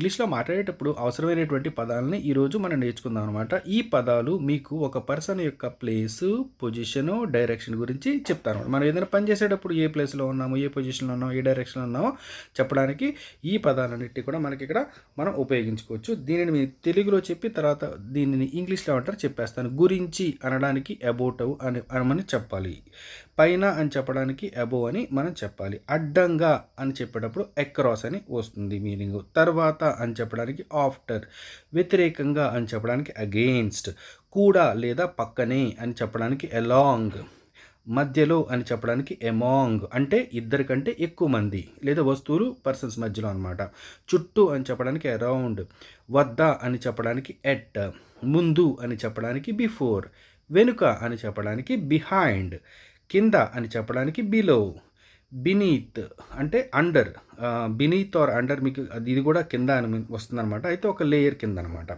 ఇంగ్లీష్‌లో మాట్లాడేటప్పుడు అవసరమైనటువంటి పదాలని ఈరోజు మనం నేర్చుకుందాం అనమాట. ఈ పదాలు మీకు ఒక పర్సన్ యొక్క ప్లేసు, పొజిషను, డైరెక్షన్ గురించి చెప్తారనమాట. మనం ఏదైనా పని చేసేటప్పుడు ఏ ప్లేస్‌లో ఉన్నామో, ఏ పొజిషన్‌లో ఉన్నామో, ఏ డైరెక్షన్‌లో ఉన్నామో చెప్పడానికి ఈ పదాలన్నిటిని కూడా మనకిక్కడ మనం ఉపయోగించుకోవచ్చు. దీనిని మీ తెలుగులో చెప్పి తర్వాత దీనిని ఇంగ్లీష్‌లో ఏమంటారో చెప్పేస్తాను. గురించి అనడానికి అబౌట్ అనమని చెప్పాలి. పైన అని చెప్పడానికి అబోవ్ అని మనం చెప్పాలి. అడ్డంగా అని చెప్పేటప్పుడు అక్రాస్ అని వస్తుంది మీనింగ్. తర్వాత అని చెప్పడానికి ఆఫ్టర్. వ్యతిరేకంగా అని చెప్పడానికి అగెయిన్స్ట్. కూడా లేదా పక్కనే అని చెప్పడానికి అలాంగ్. మధ్యలో అని చెప్పడానికి ఎమాంగ్, అంటే ఇద్దరి కంటే ఎక్కువ మంది లేదా వస్తువులు పర్సన్స్ మధ్యలో అనమాట. చుట్టూ అని చెప్పడానికి అరౌండ్. వద్ద అని చెప్పడానికి ఎట్. ముందు అని చెప్పడానికి బిఫోర్. వెనుక అని చెప్పడానికి బిహైండ్. కింద అని చెప్పడానికి బిలో. బినీత్ అంటే అండర్. బినీత్ ఆర్ అండర్ మీకు ఇది కూడా కింద అని వస్తుందన్నమాట. అయితే ఒక లేయర్ కింద అనమాట.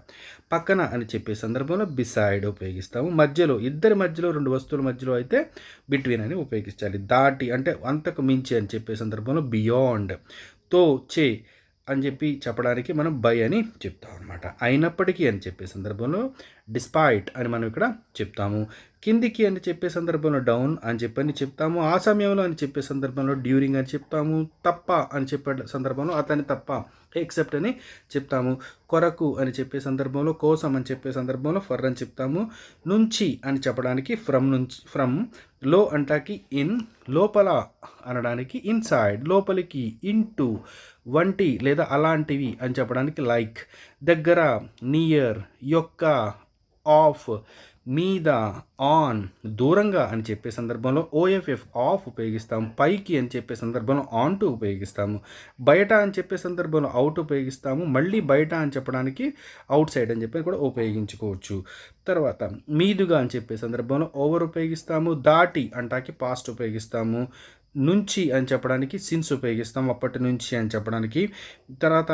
పక్కన అని చెప్పే సందర్భంలో బిసైడ్ ఉపయోగిస్తాము. మధ్యలో ఇద్దరి మధ్యలో రెండు వస్తువుల మధ్యలో అయితే బిట్వీన్ అని ఉపయోగించాలి. దాటి అంటే అంతకు మించి అని చెప్పే సందర్భంలో బియాండ్. తో చే అని చెప్పి చెప్పడానికి మనం బై అని చెప్తాం అనమాట. అయినప్పటికీ అని చెప్పే సందర్భంలో డిస్పైట్ అని మనం ఇక్కడ చెప్తాము. కిందికి అని చెప్పే సందర్భంలో డౌన్ అని చెప్పని చెప్తాము. ఆ సమయంలో అని చెప్పే సందర్భంలో డ్యూరింగ్ అని చెప్తాము. తప్ప అని చెప్పే సందర్భంలో అతని తప్ప ఎక్సెప్ట్ అని చెప్తాము. కొరకు అని చెప్పే సందర్భంలో కోసం అని చెప్పే సందర్భంలో ఫర్ అని చెప్తాము. నుంచి అని చెప్పడానికి ఫ్రమ్. నుంచి ఫ్రమ్. లో అంటాకి ఇన్. లోపల అనడానికి ఇన్సైడ్. లోపలికి ఇంటూ. వంటి లేదా అలాంటివి అని చెప్పడానికి లైక్. దగ్గర నియర్. యొక్క. ఆఫ్. మీద. ఆన్. దూరంగా అని చెప్పే సందర్భంలో ఓఎఫ్ఎఫ్ ఆఫ్ ఉపయోగిస్తాం. పైకి అని చెప్పే సందర్భంలో ఆన్ టు ఉపయోగిస్తాము. బయట అని చెప్పే సందర్భంలో అవుట్ ఉపయోగిస్తాము. మళ్ళీ బయట అని చెప్పడానికి అవుట్ సైడ్ అని చెప్పి కూడా ఉపయోగించుకోవచ్చు. తర్వాత మీదుగా అని చెప్పే సందర్భంలో ఓవర్ ఉపయోగిస్తాము. దాటి అంటాకి పాస్ట్ ఉపయోగిస్తాము. నుంచి అని చెప్పడానికి సిన్స్ ఉపయోగిస్తాం. అప్పటి నుంచి అని చెప్పడానికి. తర్వాత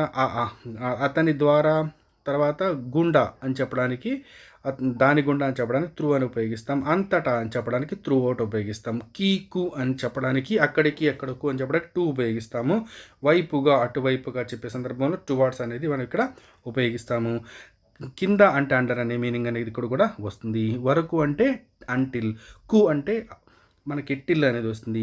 అతని ద్వారా. తర్వాత గుండా అని చెప్పడానికి దాని గుండా అని చెప్పడానికి త్రూ అని ఉపయోగిస్తాం. అంతటా అని చెప్పడానికి త్రూ అవుట్ ఉపయోగిస్తాం. కీకు అని చెప్పడానికి అక్కడికి ఎక్కడకు అని చెప్పడానికి టూ ఉపయోగిస్తాము. వైపుగా అటువైపుగా చెప్పే సందర్భంలో టువార్డ్స్ అనేది మనం ఇక్కడ ఉపయోగిస్తాము. కింద అంటే అండర్ అనే మీనింగ్ అనేది ఇక్కడ కూడా వస్తుంది. వరకు అంటే అంటిల్. కు అంటే మనకి ఎట్టిల్ అనేది వస్తుంది.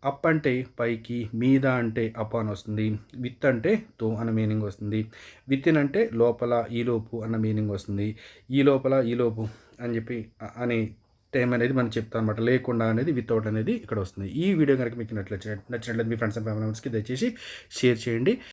అప్ అంటే పైకి. మీద అంటే అప్ అని వస్తుంది. విత్ అంటే తో అన్న మీనింగ్ వస్తుంది. విత్ ఇన్ అంటే లోపల ఈలోపు అన్న మీనింగ్ వస్తుంది. ఈ లోపల ఈలోపు అని చెప్పి అనే టైం అనేది మనం చెప్తాం అనమాట. లేకుండా అనేది వితౌట్ అనేది ఇక్కడ వస్తుంది. ఈ వీడియో కనుక మీకు నచ్చినట్లయితే మీ ఫ్రెండ్స్ అండ్ ఫ్యామిలీ మెంబర్స్కి దయచేసి షేర్ చేయండి.